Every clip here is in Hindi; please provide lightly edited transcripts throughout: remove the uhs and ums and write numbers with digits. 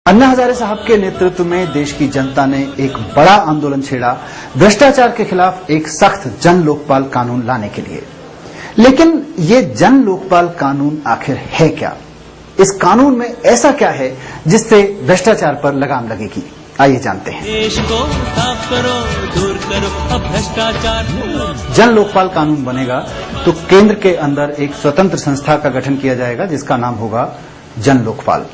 अन्ना हजारे साहब के नेतृत्व में देश की जनता ने एक बड़ा आंदोलन छेड़ा भ्रष्टाचार के खिलाफ एक सख्त जन लोकपाल कानून लाने के लिए। लेकिन ये जन लोकपाल कानून आखिर है क्या? इस कानून में ऐसा क्या है जिससे भ्रष्टाचार पर लगाम लगेगी? आइए जानते हैं। देश को साफ करो, दूर करो अब भ्रष्टाचार। जन लोकपाल कानून बनेगा तो केंद्र के अंदर एक स्वतंत्र संस्था का गठन किया जाएगा जिसका नाम होगा जन लोकपाल।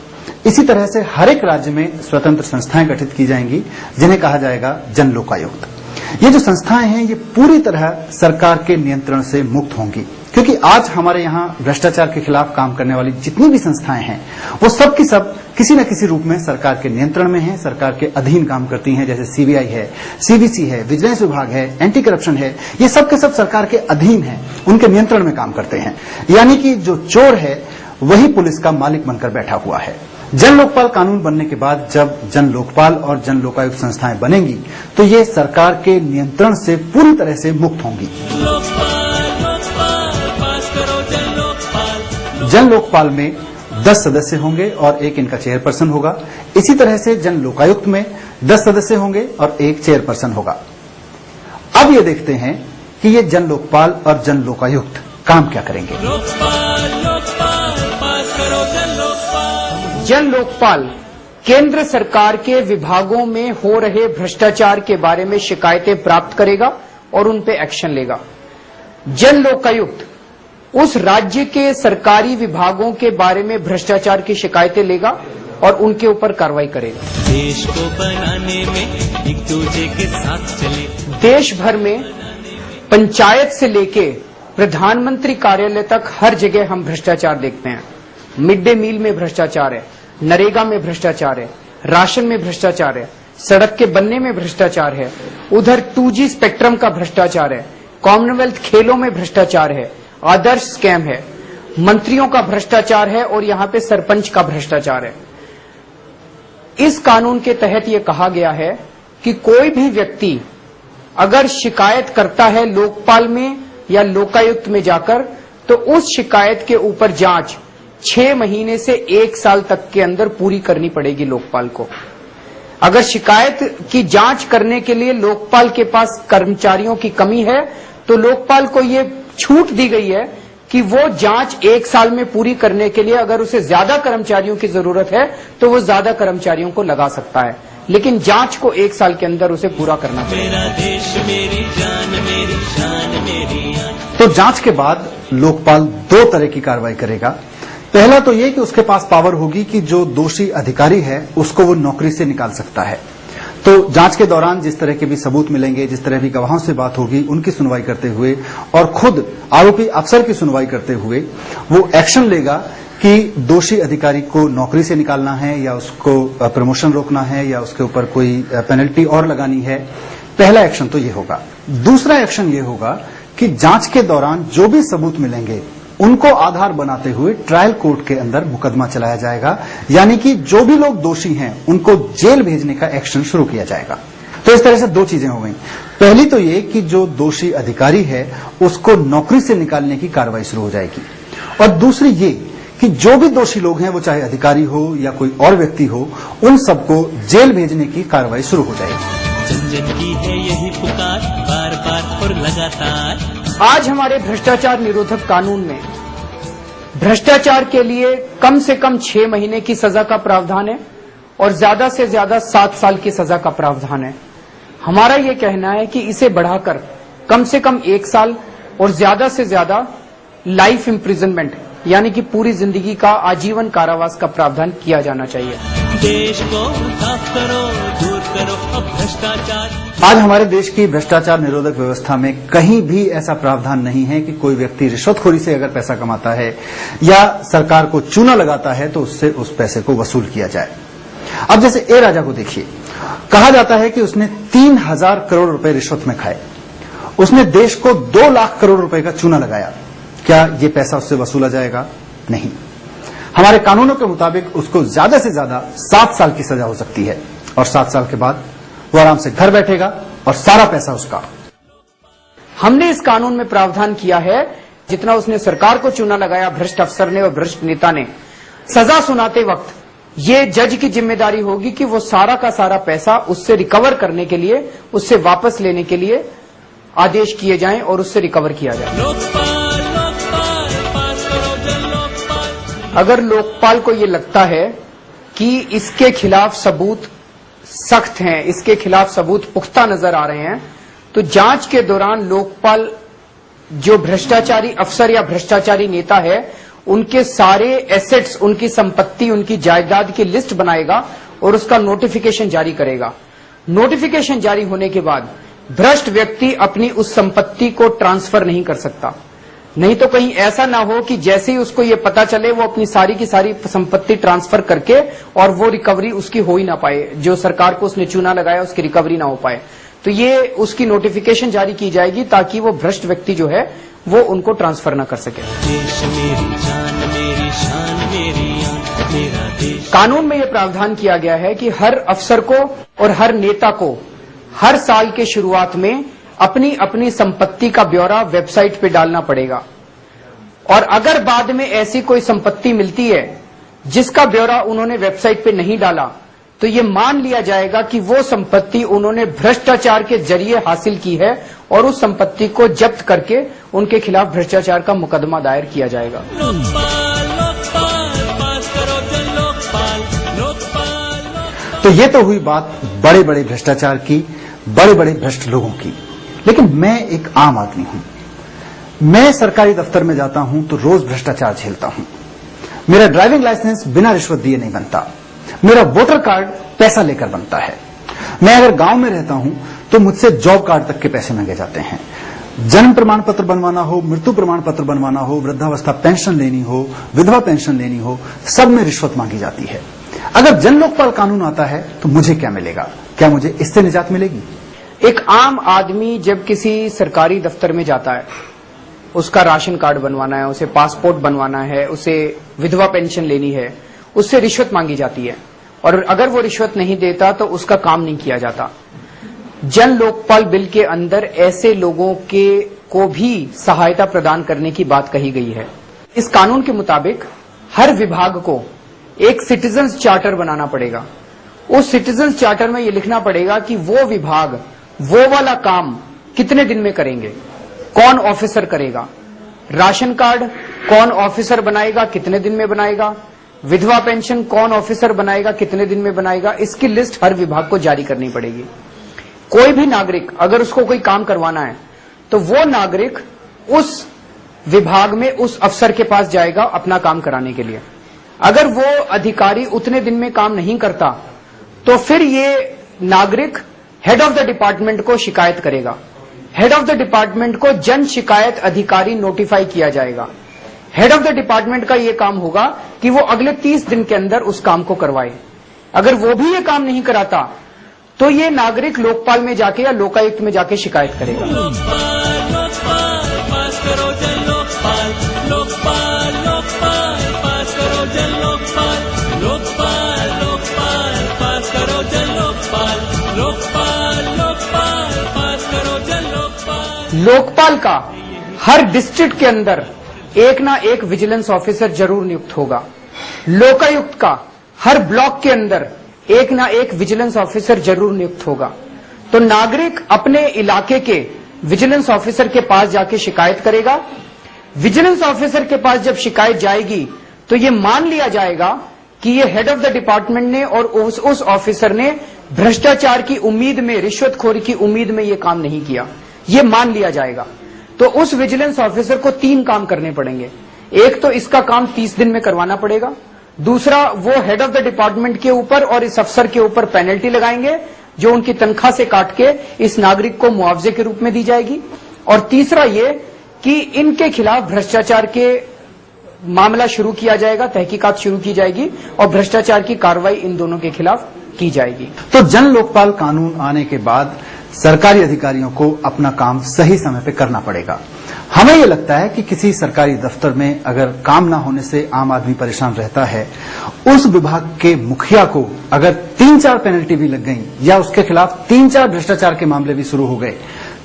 इसी तरह से हर एक राज्य में स्वतंत्र संस्थाएं गठित की जाएंगी जिन्हें कहा जाएगा जन लोकायुक्त। ये जो संस्थाएं हैं ये पूरी तरह सरकार के नियंत्रण से मुक्त होंगी, क्योंकि आज हमारे यहाँ भ्रष्टाचार के खिलाफ काम करने वाली जितनी भी संस्थाएं हैं वो सब की सब किसी न किसी रूप में सरकार के नियंत्रण में हैं, सरकार के अधीन काम करती हैं। जैसे सीबीआई है, सीबीसी है, विजिलेंस विभाग है, एंटी करप्शन है, ये सब के सब सरकार के अधीन हैं, उनके नियंत्रण में काम करते हैं। यानी कि जो चोर है वही पुलिस का मालिक बनकर बैठा हुआ है। जन लोकपाल कानून बनने के बाद जब जन लोकपाल और जन लोकायुक्त संस्थाएं बनेंगी तो ये सरकार के नियंत्रण से पूरी तरह से मुक्त होंगी। जन लोकपाल में 10 सदस्य होंगे और एक इनका चेयरपर्सन होगा। इसी तरह से जन लोकायुक्त में 10 सदस्य होंगे और एक चेयरपर्सन होगा। अब ये देखते हैं कि ये जन लोकपाल और जन लोकायुक्त काम क्या करेंगे। जन लोकपाल केंद्र सरकार के विभागों में हो रहे भ्रष्टाचार के बारे में शिकायतें प्राप्त करेगा और उन पे एक्शन लेगा। जन लोकायुक्त उस राज्य के सरकारी विभागों के बारे में भ्रष्टाचार की शिकायतें लेगा और उनके ऊपर कार्रवाई करेगा। देश को बनाने में एक दूसरे के साथ चले। देश भर में पंचायत से लेके प्रधानमंत्री कार्यालय तक हर जगह हम भ्रष्टाचार देखते हैं। मिड डे मील में भ्रष्टाचार है, नरेगा में भ्रष्टाचार है, राशन में भ्रष्टाचार है, सड़क के बनने में भ्रष्टाचार है, उधर 2G स्पेक्ट्रम का भ्रष्टाचार है, कॉमनवेल्थ खेलों में भ्रष्टाचार है, आदर्श स्कैम है, मंत्रियों का भ्रष्टाचार है और यहां पे सरपंच का भ्रष्टाचार है। इस कानून के तहत यह कहा गया है कि कोई भी व्यक्ति अगर शिकायत करता है लोकपाल में या लोकायुक्त में जाकर, तो उस शिकायत के ऊपर जांच 6 महीने से 1 साल तक के अंदर पूरी करनी पड़ेगी लोकपाल को। अगर शिकायत की जांच करने के लिए लोकपाल के पास कर्मचारियों की कमी है तो लोकपाल को ये छूट दी गई है कि वो जांच 1 साल में पूरी करने के लिए अगर उसे ज्यादा कर्मचारियों की जरूरत है तो वो ज्यादा कर्मचारियों को लगा सकता है, लेकिन जांच को 1 साल के अंदर उसे पूरा करना चाहिए। मेरा देश मेरी जान, मेरी शान मेरी आन। तो जांच के बाद लोकपाल 2 तरह की कार्रवाई करेगा। पहला तो ये कि उसके पास पावर होगी कि जो दोषी अधिकारी है उसको वो नौकरी से निकाल सकता है। तो जांच के दौरान जिस तरह के भी सबूत मिलेंगे, जिस तरह भी गवाहों से बात होगी, उनकी सुनवाई करते हुए और खुद आरोपी अफसर की सुनवाई करते हुए वो एक्शन लेगा कि दोषी अधिकारी को नौकरी से निकालना है या उसको प्रमोशन रोकना है या उसके ऊपर कोई पेनल्टी और लगानी है। पहला एक्शन तो ये होगा। दूसरा एक्शन ये होगा कि जांच के दौरान जो भी सबूत मिलेंगे उनको आधार बनाते हुए ट्रायल कोर्ट के अंदर मुकदमा चलाया जाएगा, यानी कि जो भी लोग दोषी हैं उनको जेल भेजने का एक्शन शुरू किया जाएगा। तो इस तरह से 2 चीजें हो गई। पहली तो ये कि जो दोषी अधिकारी है उसको नौकरी से निकालने की कार्रवाई शुरू हो जाएगी, और दूसरी ये कि जो भी दोषी लोग हैं वो चाहे अधिकारी हो या कोई और व्यक्ति हो, उन सबको जेल भेजने की कार्रवाई शुरू हो जाएगी। जन जन की है यही पुकार, बार बार और लगातार। आज हमारे भ्रष्टाचार निरोधक कानून में भ्रष्टाचार के लिए कम से कम 6 महीने की सजा का प्रावधान है और ज्यादा से ज्यादा 7 साल की सजा का प्रावधान है। हमारा ये कहना है कि इसे बढ़ाकर कम से कम 1 साल और ज्यादा से ज्यादा लाइफ इम्प्रिजनमेंट यानी कि पूरी जिंदगी का आजीवन कारावास का प्रावधान किया जाना चाहिए। देश को साफ करो, दूर करो अब भ्रष्टाचार। आज हमारे देश की भ्रष्टाचार निरोधक व्यवस्था में कहीं भी ऐसा प्रावधान नहीं है कि कोई व्यक्ति रिश्वतखोरी से अगर पैसा कमाता है या सरकार को चूना लगाता है तो उससे उस पैसे को वसूल किया जाए। अब जैसे ए राजा को देखिए, कहा जाता है कि उसने 3000 करोड़ रुपए रिश्वत में खाए। उसने देश को 2 लाख करोड़ रुपए का चूना लगाया। क्या ये पैसा उससे वसूला जाएगा? नहीं। हमारे कानूनों के मुताबिक उसको ज्यादा से ज्यादा 7 साल की सजा हो सकती है और 7 साल के बाद वो आराम से घर बैठेगा और सारा पैसा उसका। हमने इस कानून में प्रावधान किया है जितना उसने सरकार को चूना लगाया भ्रष्ट अफसर ने और भ्रष्ट नेता ने, सजा सुनाते वक्त ये जज की जिम्मेदारी होगी कि वो सारा का सारा पैसा उससे रिकवर करने के लिए, उससे वापस लेने के लिए आदेश किए जाएं और उससे रिकवर किया जाए। लोकपाल लोकपाल पास करो जन लोकपाल। अगर लोकपाल को ये लगता है कि इसके खिलाफ सबूत सख्त हैं, इसके खिलाफ सबूत पुख्ता नजर आ रहे हैं, तो जांच के दौरान लोकपाल जो भ्रष्टाचारी अफसर या भ्रष्टाचारी नेता है उनके सारे एसेट्स, उनकी संपत्ति, उनकी जायदाद की लिस्ट बनाएगा और उसका नोटिफिकेशन जारी करेगा। नोटिफिकेशन जारी होने के बाद भ्रष्ट व्यक्ति अपनी उस संपत्ति को ट्रांसफर नहीं कर सकता। नहीं तो कहीं ऐसा ना हो कि जैसे ही उसको ये पता चले वो अपनी सारी की सारी संपत्ति ट्रांसफर करके और वो रिकवरी उसकी हो ही ना पाए, जो सरकार को उसने चूना लगाया उसकी रिकवरी ना हो पाए। तो ये उसकी नोटिफिकेशन जारी की जाएगी ताकि वो भ्रष्ट व्यक्ति जो है वो उनको ट्रांसफर ना कर सके। देश मेरी जान मेरी शान मेरी आन मेरा देश। कानून में यह प्रावधान किया गया है कि हर अफसर को और हर नेता को हर साल के शुरुआत में अपनी अपनी संपत्ति का ब्यौरा वेबसाइट पे डालना पड़ेगा और अगर बाद में ऐसी कोई संपत्ति मिलती है जिसका ब्यौरा उन्होंने वेबसाइट पे नहीं डाला तो ये मान लिया जाएगा कि वो संपत्ति उन्होंने भ्रष्टाचार के जरिए हासिल की है और उस संपत्ति को जब्त करके उनके खिलाफ भ्रष्टाचार का मुकदमा दायर किया जाएगा। लोकपाल लोकपाल पास करो जन लोकपाल लोकपाल। तो ये तो हुई बात बड़े बड़े भ्रष्टाचार की, बड़े बड़े भ्रष्ट लोगों की। लेकिन मैं एक आम आदमी हूं, मैं सरकारी दफ्तर में जाता हूं तो रोज भ्रष्टाचार झेलता हूं। मेरा ड्राइविंग लाइसेंस बिना रिश्वत दिए नहीं बनता, मेरा वोटर कार्ड पैसा लेकर बनता है। मैं अगर गांव में रहता हूं तो मुझसे जॉब कार्ड तक के पैसे मांगे जाते हैं। जन्म प्रमाण पत्र बनवाना हो, मृत्यु प्रमाण पत्र बनवाना हो, वृद्धावस्था पेंशन लेनी हो, विधवा पेंशन लेनी हो, सब में रिश्वत मांगी जाती है। अगर जन लोकपाल कानून आता है तो मुझे क्या मिलेगा? क्या मुझे इससे निजात मिलेगी? एक आम आदमी जब किसी सरकारी दफ्तर में जाता है, उसका राशन कार्ड बनवाना है, उसे पासपोर्ट बनवाना है, उसे विधवा पेंशन लेनी है, उससे रिश्वत मांगी जाती है और अगर वो रिश्वत नहीं देता तो उसका काम नहीं किया जाता। जन लोकपाल बिल के अंदर ऐसे लोगों के को भी सहायता प्रदान करने की बात कही गई है। इस कानून के मुताबिक हर विभाग को एक सिटीजन्स चार्टर बनाना पड़ेगा। उस सिटीजन्स चार्टर में ये लिखना पड़ेगा कि वो विभाग वो वाला काम कितने दिन में करेंगे, कौन ऑफिसर करेगा, राशन कार्ड कौन ऑफिसर बनाएगा, कितने दिन में बनाएगा, विधवा पेंशन कौन ऑफिसर बनाएगा, कितने दिन में बनाएगा। इसकी लिस्ट हर विभाग को जारी करनी पड़ेगी। कोई भी नागरिक अगर उसको कोई काम करवाना है तो वो नागरिक उस विभाग में उस अफसर के पास जाएगा अपना काम कराने के लिए। अगर वो अधिकारी उतने दिन में काम नहीं करता तो फिर ये नागरिक हेड ऑफ द डिपार्टमेंट को शिकायत करेगा। हेड ऑफ द डिपार्टमेंट को जन शिकायत अधिकारी नोटिफाई किया जाएगा। हेड ऑफ द डिपार्टमेंट का ये काम होगा कि वो अगले 30 दिन के अंदर उस काम को करवाए। अगर वो भी ये काम नहीं कराता तो ये नागरिक लोकपाल में जाके या लोकायुक्त में जाके शिकायत करेगा। लोकपाल लोकपाल पास करो जन लोकपाल लोकपाल लोकपाल पास करो जन लोकपाल लोकपाल लोकपाल पास करो जन लोकपाल लोकपाल लोकपाल पास करो जन लोकपाल। लोकपाल का हर डिस्ट्रिक्ट के अंदर एक ना एक विजिलेंस ऑफिसर जरूर नियुक्त होगा। लोकायुक्त का हर ब्लॉक के अंदर एक ना एक विजिलेंस ऑफिसर जरूर नियुक्त होगा। तो नागरिक अपने इलाके के विजिलेंस ऑफिसर के पास जाके शिकायत करेगा। विजिलेंस ऑफिसर के पास जब शिकायत जाएगी तो ये मान लिया जाएगा कि ये हेड ऑफ द डिपार्टमेंट ने और उस ऑफिसर ने भ्रष्टाचार की उम्मीद में, रिश्वतखोरी की उम्मीद में ये काम नहीं किया, ये मान लिया जाएगा। तो उस विजिलेंस ऑफिसर को 3 काम करने पड़ेंगे। एक तो इसका काम 30 दिन में करवाना पड़ेगा, दूसरा वो हेड ऑफ द डिपार्टमेंट के ऊपर और इस अफसर के ऊपर पेनल्टी लगाएंगे जो उनकी तनख्वाह से काट के इस नागरिक को मुआवजे के रूप में दी जाएगी, और तीसरा ये कि इनके खिलाफ भ्रष्टाचार के मामला शुरू किया जाएगा, तहकीकात शुरू की जाएगी और भ्रष्टाचार की कार्रवाई इन दोनों के खिलाफ की जाएगी। तो जन लोकपाल कानून आने के बाद सरकारी अधिकारियों को अपना काम सही समय पे करना पड़ेगा। हमें ये लगता है कि किसी सरकारी दफ्तर में अगर काम ना होने से आम आदमी परेशान रहता है, उस विभाग के मुखिया को अगर 3-4 पेनल्टी भी लग गई या उसके खिलाफ 3-4 भ्रष्टाचार के मामले भी शुरू हो गए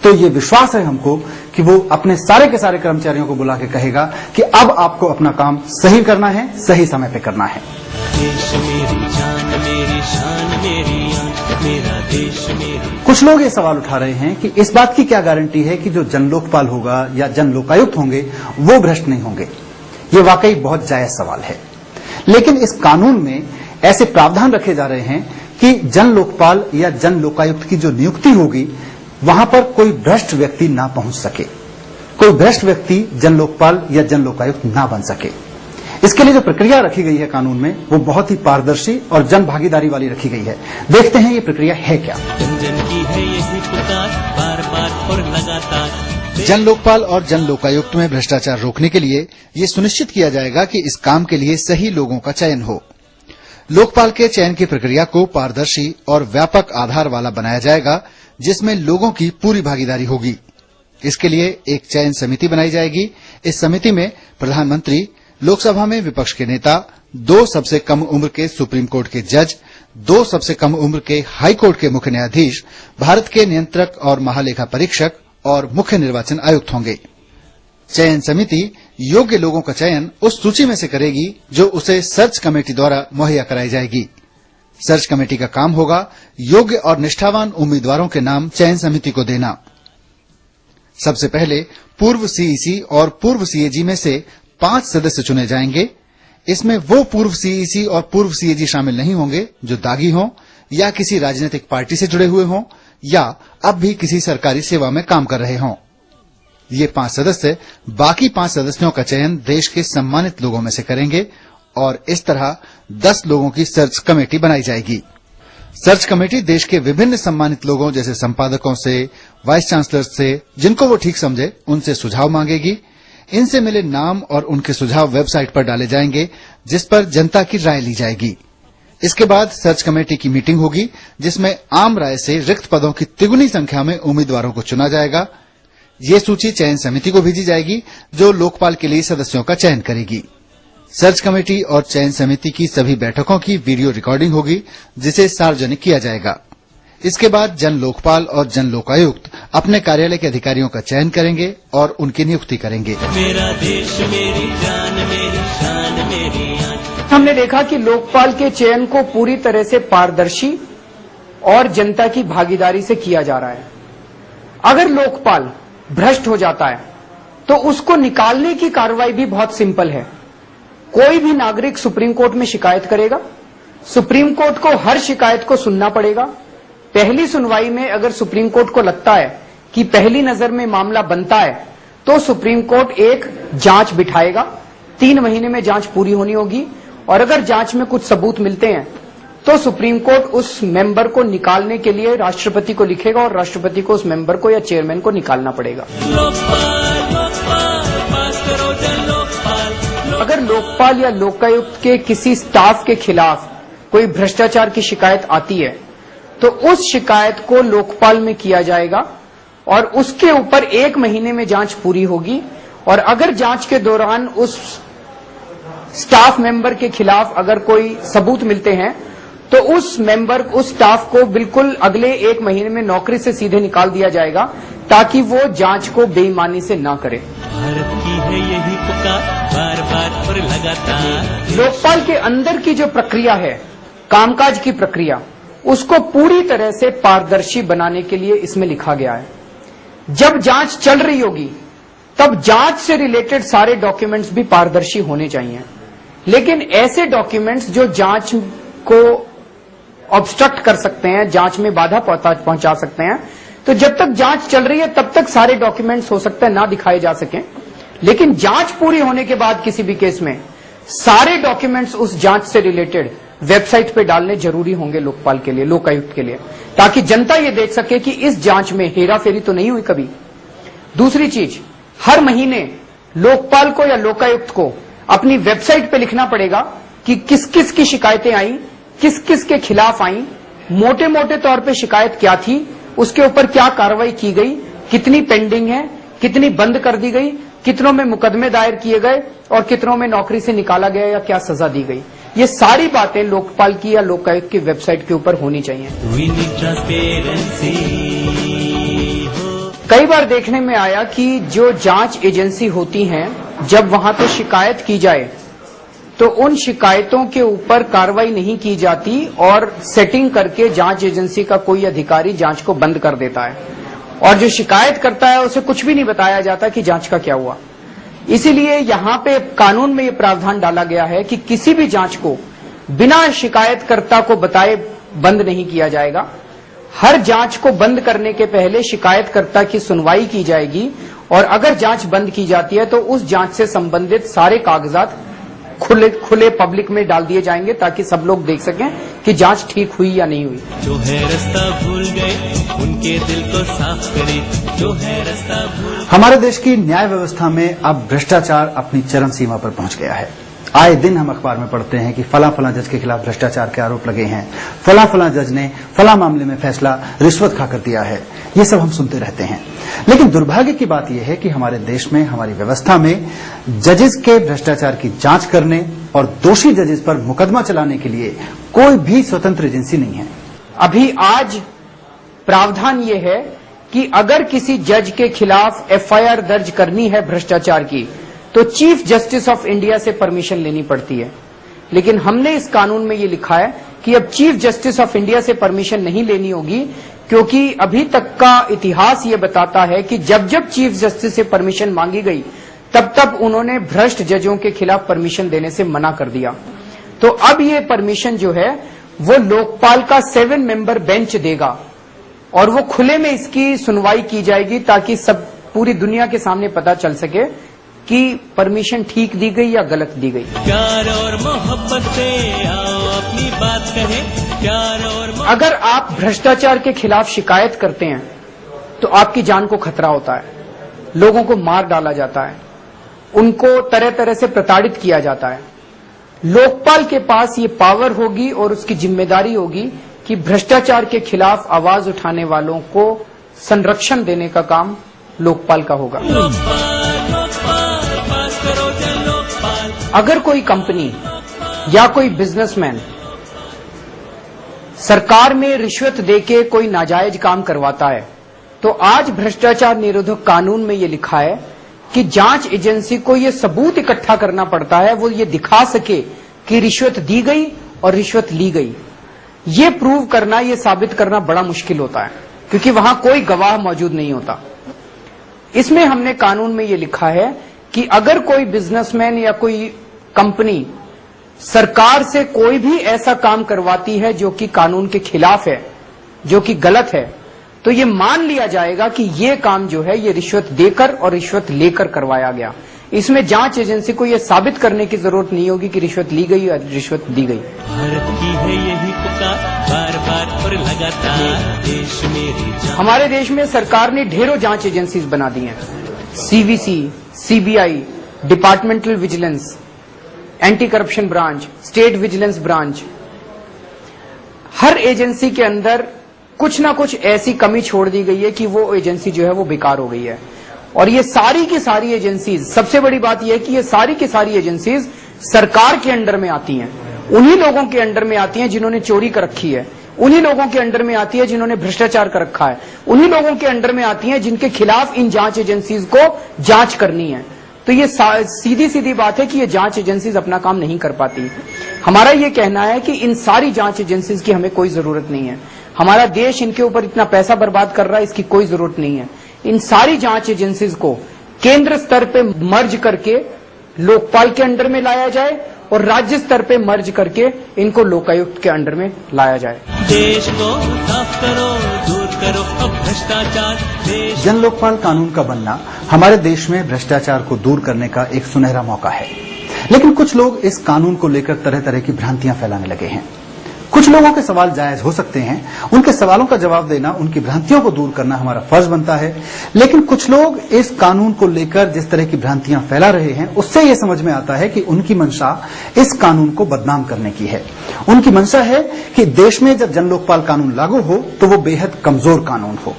तो ये विश्वास है हमको कि वो अपने सारे के सारे कर्मचारियों को बुला के कहेगा कि अब आपको अपना काम सही करना है, सही समय पे करना है। देश मेरी जान मेरी शान मेरी आन, मेरा देश मेरी। कुछ लोग ये सवाल उठा रहे हैं कि इस बात की क्या गारंटी है कि जो जन लोकपाल होगा या जन लोकायुक्त होंगे वो भ्रष्ट नहीं होंगे। ये वाकई बहुत जायज सवाल है, लेकिन इस कानून में ऐसे प्रावधान रखे जा रहे हैं कि जन लोकपाल या जन लोकायुक्त की जो नियुक्ति होगी वहां पर कोई भ्रष्ट व्यक्ति ना पहुंच सके, कोई भ्रष्ट व्यक्ति जन लोकपाल या जन लोकायुक्त ना बन सके। इसके लिए जो प्रक्रिया रखी गई है कानून में वो बहुत ही पारदर्शी और जन भागीदारी वाली रखी गई है। देखते हैं ये प्रक्रिया है क्या। जन जन की है यही पुकार, बार बार और लगातार। जन लोकपाल और जन लोकायुक्त में भ्रष्टाचार रोकने के लिए ये सुनिश्चित किया जाएगा कि इस काम के लिए सही लोगों का चयन हो। लोकपाल के चयन की प्रक्रिया को पारदर्शी और व्यापक आधार वाला बनाया जाएगा, जिसमें लोगों की पूरी भागीदारी होगी। इसके लिए एक चयन समिति बनाई जाएगी। इस समिति में प्रधानमंत्री, लोकसभा में विपक्ष के नेता, 2 सबसे कम उम्र के सुप्रीम कोर्ट के जज, 2 सबसे कम उम्र के हाई कोर्ट के मुख्य न्यायाधीश, भारत के नियंत्रक और महालेखा परीक्षक और मुख्य निर्वाचन आयुक्त होंगे। चयन समिति योग्य लोगों का चयन उस सूची में से करेगी जो उसे सर्च कमेटी द्वारा मुहैया कराई जाएगी। सर्च कमेटी का काम होगा योग्य और निष्ठावान उम्मीदवारों के नाम चयन समिति को देना। सबसे पहले पूर्व सीईसी और पूर्व सीएजी में से 5 सदस्य चुने जाएंगे। इसमें वो पूर्व सीईसी और पूर्व सीएजी शामिल नहीं होंगे जो दागी हों या किसी राजनीतिक पार्टी से जुड़े हुए हों या अब भी किसी सरकारी सेवा में काम कर रहे हों। ये 5 सदस्य बाकी 5 सदस्यों का चयन देश के सम्मानित लोगों में से करेंगे और इस तरह 10 लोगों की सर्च कमेटी बनाई जाएगी। सर्च कमेटी देश के विभिन्न सम्मानित लोगों जैसे संपादकों से, वाइस चांसलर से, जिनको वो ठीक समझे, उनसे सुझाव मांगेगी। इनसे मिले नाम और उनके सुझाव वेबसाइट पर डाले जाएंगे, जिस पर जनता की राय ली जाएगी। इसके बाद सर्च कमेटी की मीटिंग होगी, जिसमें आम राय से रिक्त पदों की तिगुनी संख्या में उम्मीदवारों को चुना जाएगा। ये सूची चयन समिति को भेजी जाएगी, जो लोकपाल के लिए सदस्यों का चयन करेगी। सर्च कमेटी और चयन समिति की सभी बैठकों की वीडियो रिकॉर्डिंग होगी, जिसे सार्वजनिक किया जाएगा। इसके बाद जन लोकपाल और जन लोकायुक्त अपने कार्यालय के अधिकारियों का चयन करेंगे और उनकी नियुक्ति करेंगे। मेरा देश मेरी जान मेरी शान मेरी आन। हमने देखा कि लोकपाल के चयन को पूरी तरह से पारदर्शी और जनता की भागीदारी से किया जा रहा है। अगर लोकपाल भ्रष्ट हो जाता है तो उसको निकालने की कार्रवाई भी बहुत सिंपल है। कोई भी नागरिक सुप्रीम कोर्ट में शिकायत करेगा, सुप्रीम कोर्ट को हर शिकायत को सुनना पड़ेगा। पहली सुनवाई में अगर सुप्रीम कोर्ट को लगता है कि पहली नजर में मामला बनता है तो सुप्रीम कोर्ट एक जांच बिठाएगा। 3 महीने में जांच पूरी होनी होगी और अगर जांच में कुछ सबूत मिलते हैं तो सुप्रीम कोर्ट उस मेंबर को निकालने के लिए राष्ट्रपति को लिखेगा और राष्ट्रपति को उस मेंबर को या चेयरमैन को निकालना पड़ेगा। लोकपाल लोकपाल पास करो जन लोकपाल। अगर लोकपाल या लोकायुक्त के किसी स्टाफ के खिलाफ कोई भ्रष्टाचार की शिकायत आती है तो उस शिकायत को लोकपाल में किया जाएगा और उसके ऊपर 1 महीने में जांच पूरी होगी और अगर जांच के दौरान उस स्टाफ मेंबर के खिलाफ अगर कोई सबूत मिलते हैं तो उस मेंबर, उस स्टाफ को बिल्कुल अगले 1 महीने में नौकरी से सीधे निकाल दिया जाएगा ताकि वो जांच को बेईमानी से ना करे। भारत की है यही पुकार, बार बार और लगातार। लोकपाल के अंदर की जो प्रक्रिया है, कामकाज की प्रक्रिया, उसको पूरी तरह से पारदर्शी बनाने के लिए इसमें लिखा गया है। जब जांच चल रही होगी तब जांच से रिलेटेड सारे डॉक्यूमेंट्स भी पारदर्शी होने चाहिए, लेकिन ऐसे डॉक्यूमेंट्स जो जांच को ऑब्स्ट्रक्ट कर सकते हैं, जांच में बाधा पहुंचा सकते हैं, तो जब तक जांच चल रही है तब तक सारे डॉक्यूमेंट्स हो सकता है ना दिखाए जा सकें। लेकिन जांच पूरी होने के बाद किसी भी केस में सारे डॉक्यूमेंट्स उस जांच से रिलेटेड वेबसाइट पे डालने जरूरी होंगे लोकपाल के लिए, लोकायुक्त के लिए, ताकि जनता ये देख सके कि इस जांच में हेराफेरी तो नहीं हुई कभी। दूसरी चीज, हर महीने लोकपाल को या लोकायुक्त को अपनी वेबसाइट पे लिखना पड़ेगा कि किस किस की शिकायतें आई, किस किस के खिलाफ आई, मोटे मोटे तौर पे शिकायत क्या थी, उसके ऊपर क्या कार्रवाई की गई, कितनी पेंडिंग है, कितनी बंद कर दी गई, कितनों में मुकदमे दायर किए गए और कितनों में नौकरी से निकाला गया या क्या सजा दी गई। ये सारी बातें लोकपाल की या लोकायुक्त की वेबसाइट के ऊपर होनी चाहिए। We need transparency। कई बार देखने में आया कि जो जांच एजेंसी होती हैं, जब वहां पे शिकायत की जाए तो उन शिकायतों के ऊपर कार्रवाई नहीं की जाती और सेटिंग करके जांच एजेंसी का कोई अधिकारी जांच को बंद कर देता है और जो शिकायत करता है उसे कुछ भी नहीं बताया जाता कि जांच का क्या हुआ। इसीलिए यहां पे कानून में ये प्रावधान डाला गया है कि किसी भी जांच को बिना शिकायतकर्ता को बताए बंद नहीं किया जाएगा। हर जांच को बंद करने के पहले शिकायतकर्ता की सुनवाई की जाएगी और अगर जांच बंद की जाती है तो उस जांच से संबंधित सारे कागजात खुले पब्लिक में डाल दिए जाएंगे ताकि सब लोग देख सकें कि जांच ठीक हुई या नहीं हुई। जो है रास्ता भूल गए उनके दिल को साफ करे, जो है रास्ता भूल। हमारे देश की न्याय व्यवस्था में अब भ्रष्टाचार अपनी चरम सीमा पर पहुंच गया है। आए दिन हम अखबार में पढ़ते हैं कि फला जज के खिलाफ भ्रष्टाचार के आरोप लगे हैं, फला जज ने फला मामले में फैसला रिश्वत खाकर दिया है। ये सब हम सुनते रहते हैं, लेकिन दुर्भाग्य की बात यह है कि हमारे देश में, हमारी व्यवस्था में जजेस के भ्रष्टाचार की जांच करने और दोषी जजेस पर मुकदमा चलाने के लिए कोई भी स्वतंत्र एजेंसी नहीं है। अभी आज प्रावधान ये है कि अगर किसी जज के खिलाफ एफआईआर दर्ज करनी है भ्रष्टाचार की तो चीफ जस्टिस ऑफ इंडिया से परमिशन लेनी पड़ती है। लेकिन हमने इस कानून में ये लिखा है कि अब चीफ जस्टिस ऑफ इंडिया से परमिशन नहीं लेनी होगी, क्योंकि अभी तक का इतिहास ये बताता है कि जब जब चीफ जस्टिस से परमिशन मांगी गई तब तब उन्होंने भ्रष्ट जजों के खिलाफ परमिशन देने से मना कर दिया। तो अब ये परमिशन जो है वो लोकपाल का 7 मेंबर बेंच देगा और वो खुले में इसकी सुनवाई की जाएगी ताकि सब पूरी दुनिया के सामने पता चल सके कि परमिशन ठीक दी गई या गलत दी गई। प्यार और मोहब्बत से आओ अपनी बात कहें, प्यार और अगर आप भ्रष्टाचार के खिलाफ शिकायत करते हैं तो आपकी जान को खतरा होता है, लोगों को मार डाला जाता है, उनको तरह तरह से प्रताड़ित किया जाता है। लोकपाल के पास ये पावर होगी और उसकी जिम्मेदारी होगी कि भ्रष्टाचार के खिलाफ आवाज उठाने वालों को संरक्षण देने का काम लोकपाल का होगा। अगर कोई कंपनी या कोई बिजनेसमैन सरकार में रिश्वत देके कोई नाजायज काम करवाता है तो आज भ्रष्टाचार निरोधक कानून में ये लिखा है कि जांच एजेंसी को ये सबूत इकट्ठा करना पड़ता है, वो ये दिखा सके कि रिश्वत दी गई और रिश्वत ली गई। ये प्रूव करना, ये साबित करना बड़ा मुश्किल होता है क्योंकि वहां कोई गवाह मौजूद नहीं होता। इसमें हमने कानून में ये लिखा है कि अगर कोई बिजनेसमैन या कोई कंपनी सरकार से कोई भी ऐसा काम करवाती है जो कि कानून के खिलाफ है, जो कि गलत है, तो ये मान लिया जाएगा कि ये काम जो है ये रिश्वत देकर और रिश्वत लेकर करवाया गया। इसमें जांच एजेंसी को ये साबित करने की जरूरत नहीं होगी कि रिश्वत ली गई या रिश्वत दी गई। भारत की है यही पुकार, बार बार और लगातार देश मेरी जान। हमारे देश में सरकार ने ढेरों जांच एजेंसीज बना दी हैं, CVC, CBI, departmental vigilance, anti corruption branch, state vigilance branch. हर एजेंसी के अंदर कुछ ना कुछ ऐसी कमी छोड़ दी गई है कि वो एजेंसी जो है वो बेकार हो गई है। और ये सारी की सारी एजेंसीज, सबसे बड़ी बात यह है कि ये सारी की सारी एजेंसीज सरकार के अंडर में आती हैं, उन्हीं लोगों के अंडर में आती हैं जिन्होंने चोरी कर रखी है, उन्हीं लोगों के अंडर में आती है जिन्होंने भ्रष्टाचार कर रखा है, उन्हीं लोगों के अंडर में आती हैं जिनके खिलाफ इन जांच एजेंसीज को जांच करनी है। तो ये सीधी सीधी बात है कि ये जांच एजेंसीज अपना काम नहीं कर पाती। हमारा ये कहना है कि इन सारी जांच एजेंसीज की हमें कोई जरूरत नहीं है। हमारा देश इनके ऊपर इतना पैसा बर्बाद कर रहा है, इसकी कोई जरूरत नहीं है। इन सारी जांच एजेंसीज को केंद्र स्तर पे मर्ज करके लोकपाल के अंडर में लाया जाए और राज्य स्तर पे मर्ज करके इनको लोकायुक्त के अंडर में लाया जाए। देश को साफ करो, दूर करो अब भ्रष्टाचार। जन लोकपाल कानून का बनना हमारे देश में भ्रष्टाचार को दूर करने का एक सुनहरा मौका है, लेकिन कुछ लोग इस कानून को लेकर तरह तरह की भ्रांतियां फैलाने लगे हैं। कुछ लोगों के सवाल जायज हो सकते हैं, उनके सवालों का जवाब देना, उनकी भ्रांतियों को दूर करना हमारा फर्ज बनता है। लेकिन कुछ लोग इस कानून को लेकर जिस तरह की भ्रांतियां फैला रहे हैं, उससे ये समझ में आता है कि उनकी मंशा इस कानून को बदनाम करने की है। उनकी मंशा है कि देश में जब जन लोकपाल कानून लागू हो तो वो बेहद कमजोर कानून हो।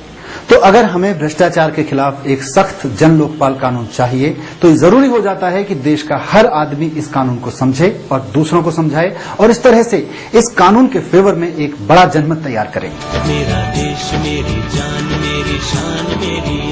तो अगर हमें भ्रष्टाचार के खिलाफ एक सख्त जन लोकपाल कानून चाहिए तो जरूरी हो जाता है कि देश का हर आदमी इस कानून को समझे और दूसरों को समझाए और इस तरह से इस कानून के फेवर में एक बड़ा जनमत तैयार करें। मेरा देश मेरी जान मेरी शान मेरी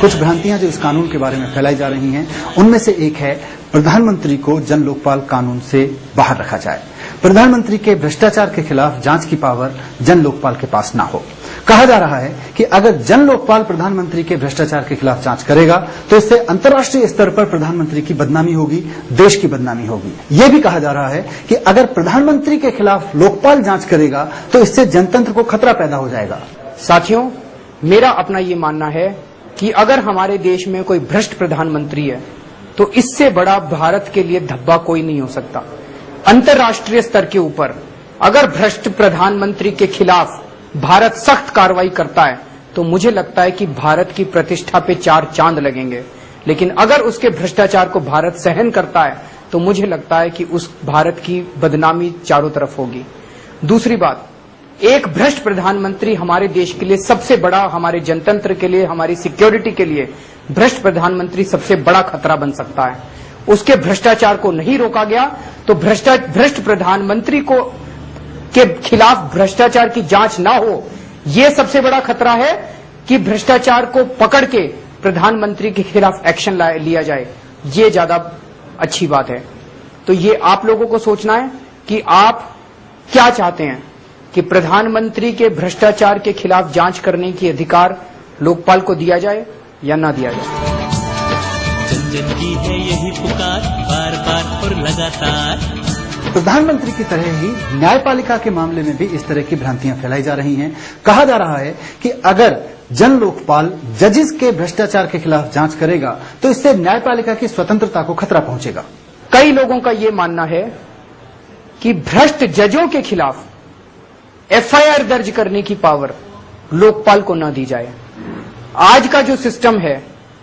कुछ भ्रांतियां जो इस कानून के बारे में फैलाई जा रही हैं, उनमें से एक है प्रधानमंत्री को जन लोकपाल कानून से बाहर रखा जाए। प्रधानमंत्री के भ्रष्टाचार के खिलाफ जांच की पावर जन लोकपाल के पास ना हो। कहा जा रहा है कि अगर जन लोकपाल प्रधानमंत्री के भ्रष्टाचार के खिलाफ जांच करेगा तो इससे अंतर्राष्ट्रीय स्तर पर प्रधानमंत्री की बदनामी होगी, देश की बदनामी होगी। यह भी कहा जा रहा है कि अगर प्रधानमंत्री के खिलाफ लोकपाल जांच करेगा तो इससे जनतंत्र को खतरा पैदा हो जाएगा। साथियों, मेरा अपना ये मानना है कि अगर हमारे देश में कोई भ्रष्ट प्रधानमंत्री है तो इससे बड़ा भारत के लिए धब्बा कोई नहीं हो सकता। अंतर्राष्ट्रीय स्तर के ऊपर अगर भ्रष्ट प्रधानमंत्री के खिलाफ भारत सख्त कार्रवाई करता है तो मुझे लगता है कि भारत की प्रतिष्ठा पे 4 चांद लगेंगे। लेकिन अगर उसके भ्रष्टाचार को भारत सहन करता है तो मुझे लगता है कि उस भारत की बदनामी चारों तरफ होगी। दूसरी बात, एक भ्रष्ट प्रधानमंत्री हमारे देश के लिए सबसे बड़ा, हमारे जनतंत्र के लिए, हमारी सिक्योरिटी के लिए भ्रष्ट प्रधानमंत्री सबसे बड़ा खतरा बन सकता है। उसके भ्रष्टाचार को नहीं रोका गया तो भ्रष्ट प्रधानमंत्री को के खिलाफ भ्रष्टाचार की जांच ना हो, यह सबसे बड़ा खतरा है कि भ्रष्टाचार को पकड़ के प्रधानमंत्री के खिलाफ एक्शन लिया जाए, ये ज्यादा अच्छी बात है। तो ये आप लोगों को सोचना है कि आप क्या चाहते हैं, कि प्रधानमंत्री के भ्रष्टाचार के खिलाफ जांच करने की अधिकार लोकपाल को दिया जाए या ना दिया जाए। जन जन की है यही पुकार, बार बार और लगातार। प्रधानमंत्री की तरह ही न्यायपालिका के मामले में भी इस तरह की भ्रांतियां फैलाई जा रही हैं। कहा जा रहा है कि अगर जन लोकपाल जजेस के भ्रष्टाचार के खिलाफ जांच करेगा तो इससे न्यायपालिका की स्वतंत्रता को खतरा पहुंचेगा। कई लोगों का यह मानना है कि भ्रष्ट जजों के खिलाफ एफआईआर दर्ज करने की पावर लोकपाल को न दी जाए। आज का जो सिस्टम है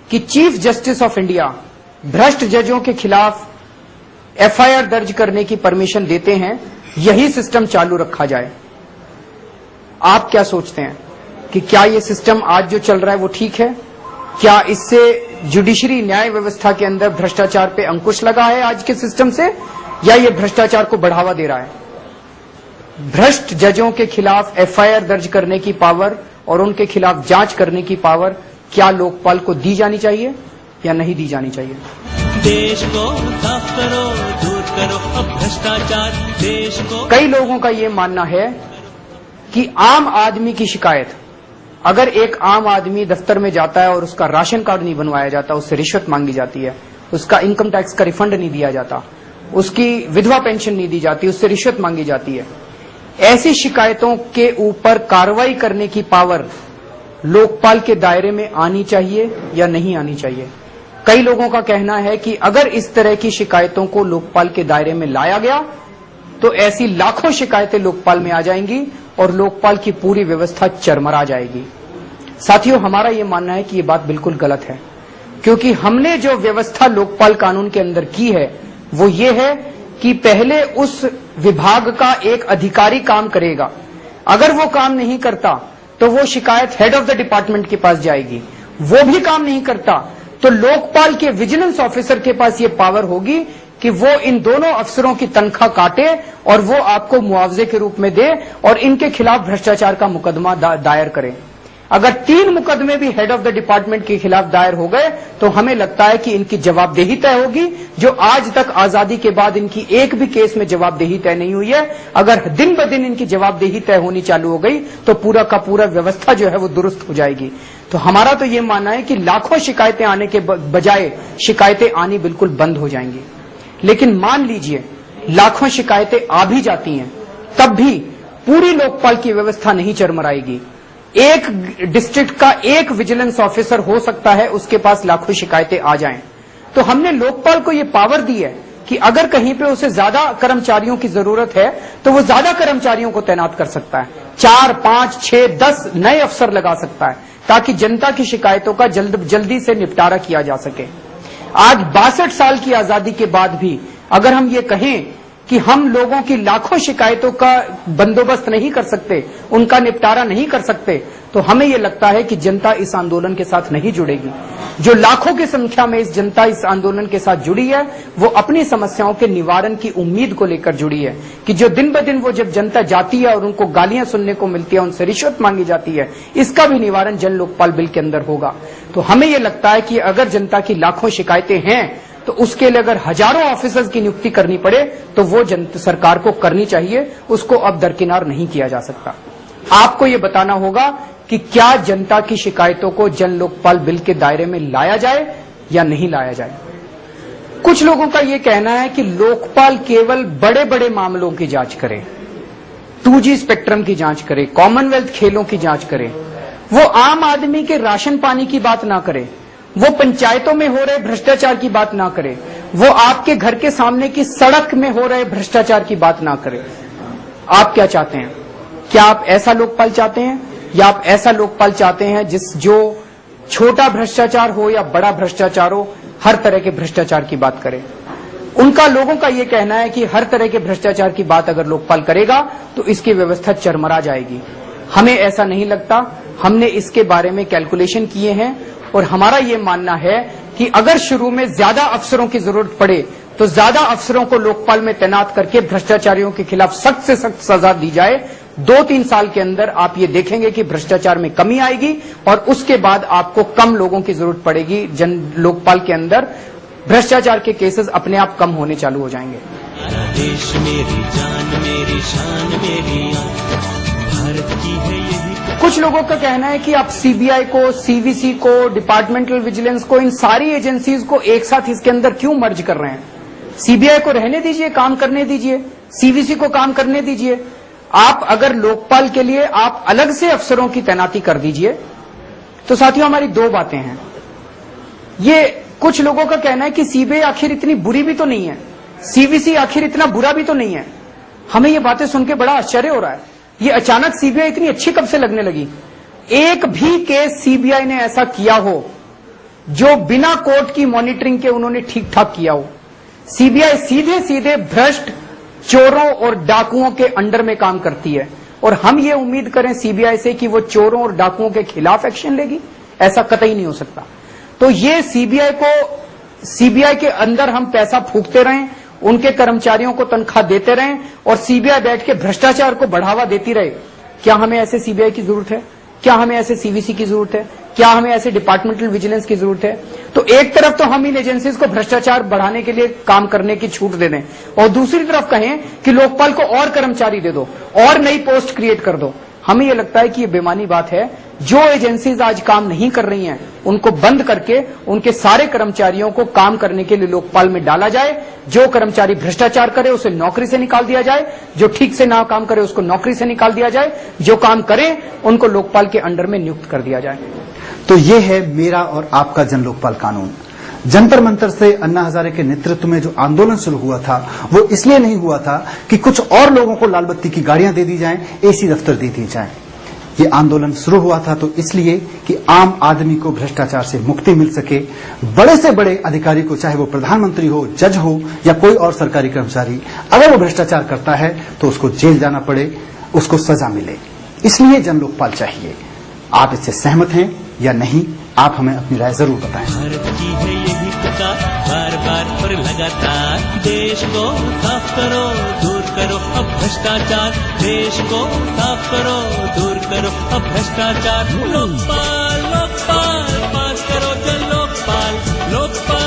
कि चीफ जस्टिस ऑफ इंडिया भ्रष्ट जजों के खिलाफ एफआईआर दर्ज करने की परमिशन देते हैं, यही सिस्टम चालू रखा जाए। आप क्या सोचते हैं कि क्या ये सिस्टम आज जो चल रहा है वो ठीक है? क्या इससे जुडिशरी न्याय व्यवस्था के अंदर भ्रष्टाचार पे अंकुश लगा है आज के सिस्टम से, या ये भ्रष्टाचार को बढ़ावा दे रहा है? भ्रष्ट जजों के खिलाफ एफआईआर दर्ज करने की पावर और उनके खिलाफ जांच करने की पावर क्या लोकपाल को दी जानी चाहिए या नहीं दी जानी चाहिए? देश को साफ करो, दूर करो अब भ्रष्टाचार देश को। कई लोगों का ये मानना है कि आम आदमी की शिकायत, अगर एक आम आदमी दफ्तर में जाता है और उसका राशन कार्ड नहीं बनवाया जाता, उससे रिश्वत मांगी जाती है, उसका इनकम टैक्स का रिफंड नहीं दिया जाता, उसकी विधवा पेंशन नहीं दी जाती, उससे रिश्वत मांगी जाती है, ऐसी शिकायतों के ऊपर कार्रवाई करने की पावर लोकपाल के दायरे में आनी चाहिए या नहीं आनी चाहिए? कई लोगों का कहना है कि अगर इस तरह की शिकायतों को लोकपाल के दायरे में लाया गया तो ऐसी लाखों शिकायतें लोकपाल में आ जाएंगी और लोकपाल की पूरी व्यवस्था चरमरा जाएगी। साथियों, हमारा यह मानना है कि यह बात बिल्कुल गलत है, क्योंकि हमने जो व्यवस्था लोकपाल कानून के अंदर की है वो ये है कि पहले उस विभाग का एक अधिकारी काम करेगा, अगर वो काम नहीं करता तो वो शिकायत हेड ऑफ द डिपार्टमेंट के पास जाएगी, वो भी काम नहीं करता तो लोकपाल के विजिलेंस ऑफिसर के पास ये पावर होगी कि वो इन दोनों अफसरों की तनख्वाह काटे और वो आपको मुआवजे के रूप में दे और इनके खिलाफ भ्रष्टाचार का मुकदमा दायर करे। अगर 3 मुकदमे भी हेड ऑफ द डिपार्टमेंट के खिलाफ दायर हो गए तो हमें लगता है कि इनकी जवाबदेही तय होगी, जो आज तक आजादी के बाद इनकी एक भी केस में जवाबदेही तय नहीं हुई है। अगर दिन ब दिन इनकी जवाबदेही तय होनी चालू हो गई तो पूरा का पूरा व्यवस्था जो है वो दुरुस्त हो जाएगी। तो हमारा तो ये मानना है कि लाखों शिकायतें आने के बजाय शिकायतें आनी बिल्कुल बंद हो जाएंगी। लेकिन मान लीजिए लाखों शिकायतें आ भी जाती हैं, तब भी पूरी लोकपाल की व्यवस्था नहीं चरमराएगी। एक डिस्ट्रिक्ट का एक विजिलेंस ऑफिसर हो सकता है उसके पास लाखों शिकायतें आ जाएं। तो हमने लोकपाल को यह पावर दी है कि अगर कहीं पे उसे ज्यादा कर्मचारियों की जरूरत है तो वो ज्यादा कर्मचारियों को तैनात कर सकता है, 4, 5, 6, 10 नए अफसर लगा सकता है ताकि जनता की शिकायतों का जल्दी से निपटारा किया जा सके। आज 62 साल की आजादी के बाद भी अगर हम ये कहें कि हम लोगों की लाखों शिकायतों का बंदोबस्त नहीं कर सकते, उनका निपटारा नहीं कर सकते, तो हमें यह लगता है कि जनता इस आंदोलन के साथ नहीं जुड़ेगी। जो लाखों की संख्या में इस जनता इस आंदोलन के साथ जुड़ी है, वो अपनी समस्याओं के निवारण की उम्मीद को लेकर जुड़ी है कि जो दिन ब दिन वो जब जनता जाती है और उनको गालियां सुनने को मिलती है, उनसे रिश्वत मांगी जाती है, इसका भी निवारण जन लोकपाल बिल के अंदर होगा। तो हमें यह लगता है कि अगर जनता की लाखों शिकायतें हैं तो उसके लिए अगर हजारों ऑफिसर्स की नियुक्ति करनी पड़े तो वो सरकार को करनी चाहिए, उसको अब दरकिनार नहीं किया जा सकता। आपको ये बताना होगा कि क्या जनता की शिकायतों को जन लोकपाल बिल के दायरे में लाया जाए या नहीं लाया जाए। कुछ लोगों का ये कहना है कि लोकपाल केवल बड़े बड़े मामलों की जांच करे, 2G स्पेक्ट्रम की जांच करे, कॉमनवेल्थ खेलों की जांच करे, वो आम आदमी के राशन पानी की बात ना करे, वो पंचायतों में हो रहे भ्रष्टाचार की बात ना करे, वो आपके घर के सामने की सड़क में हो रहे भ्रष्टाचार की बात ना करे। आप क्या चाहते हैं? क्या आप ऐसा लोकपाल चाहते हैं या आप ऐसा लोकपाल चाहते हैं जो छोटा भ्रष्टाचार हो या बड़ा भ्रष्टाचार हो, हर तरह के भ्रष्टाचार की बात करे? उनका लोगों का यह कहना है कि हर तरह के भ्रष्टाचार की बात अगर लोकपाल करेगा तो इसकी व्यवस्था चरमरा जाएगी। हमें ऐसा नहीं लगता। हमने इसके बारे में कैलकुलेशन किए हैं और हमारा ये मानना है कि अगर शुरू में ज्यादा अफसरों की जरूरत पड़े तो ज्यादा अफसरों को लोकपाल में तैनात करके भ्रष्टाचारियों के खिलाफ सख्त से सख्त सजा दी जाए। 2-3 साल के अंदर आप ये देखेंगे कि भ्रष्टाचार में कमी आएगी और उसके बाद आपको कम लोगों की जरूरत पड़ेगी। जन लोकपाल के अंदर भ्रष्टाचार के केसेस अपने आप कम होने चालू हो जाएंगे। देश मेरी जान मेरी शान मेरी भारत की है यही। कुछ लोगों का कहना है कि आप सीबीआई को, सीवीसी को, डिपार्टमेंटल विजिलेंस को, इन सारी एजेंसीज को एक साथ इसके अंदर क्यों मर्ज कर रहे हैं? सीबीआई को रहने दीजिए, काम करने दीजिए, सीवीसी को काम करने दीजिए। आप अगर लोकपाल के लिए आप अलग से अफसरों की तैनाती कर दीजिए तो साथियों हमारी 2 बातें हैं। ये कुछ लोगों का कहना है कि सीबीआई आखिर इतनी बुरी भी तो नहीं है, सीवीसी आखिर इतना बुरा भी तो नहीं है। हमें ये बातें सुन के बड़ा आश्चर्य हो रहा है। ये अचानक सीबीआई इतनी अच्छी कब से लगने लगी? एक भी केस सीबीआई ने ऐसा किया हो जो बिना कोर्ट की मॉनिटरिंग के उन्होंने ठीक ठाक किया हो। सीबीआई सीधे सीधे भ्रष्ट चोरों और डाकुओं के अंडर में काम करती है और हम ये उम्मीद करें सीबीआई से कि वो चोरों और डाकुओं के खिलाफ एक्शन लेगी, ऐसा कतई नहीं हो सकता। तो ये सीबीआई के अंदर हम पैसा फूकते रहें, उनके कर्मचारियों को तनख्वाह देते रहें और सीबीआई बैठ के भ्रष्टाचार को बढ़ावा देती रहे। क्या हमें ऐसे सीबीआई की जरूरत है? क्या हमें ऐसे सीवीसी की जरूरत है? क्या हमें ऐसे डिपार्टमेंटल विजिलेंस की जरूरत है? तो एक तरफ तो हम इन एजेंसीज को भ्रष्टाचार बढ़ाने के लिए काम करने की छूट दे दें और दूसरी तरफ कहें कि लोकपाल को और कर्मचारी दे दो और नई पोस्ट क्रिएट कर दो। हमें यह लगता है कि ये बेमानी बात है। जो एजेंसीज आज काम नहीं कर रही हैं उनको बंद करके उनके सारे कर्मचारियों को काम करने के लिए लोकपाल में डाला जाए। जो कर्मचारी भ्रष्टाचार करे उसे नौकरी से निकाल दिया जाए, जो ठीक से ना काम करे उसको नौकरी से निकाल दिया जाए, जो काम करे उनको लोकपाल के अंडर में नियुक्त कर दिया जाए। तो ये है मेरा और आपका जन लोकपाल कानून। जंतर मंतर से अन्ना हजारे के नेतृत्व में जो आंदोलन शुरू हुआ था वो इसलिए नहीं हुआ था कि कुछ और लोगों को लाल बत्ती की गाड़ियां दे दी जाएं, एसी दफ्तर दे दी जाए। ये आंदोलन शुरू हुआ था तो इसलिए कि आम आदमी को भ्रष्टाचार से मुक्ति मिल सके। बड़े से बड़े अधिकारी को, चाहे वो प्रधानमंत्री हो, जज हो या कोई और सरकारी कर्मचारी, अगर वो भ्रष्टाचार करता है तो उसको जेल जाना पड़े, उसको सजा मिले। इसलिए जन लोकपाल चाहिए। आप इससे सहमत हैं या नहीं? आप हमें अपनी राय जरूर बताएं। भारत की है यही पुकार, बार बार और लगातार। देश को साफ करो, दूर करो अब भ्रष्टाचार। देश को साफ करो, दूर करो अब भ्रष्टाचार। लोकपाल लोकपाल पास करो जन लोकपाल। लोकपाल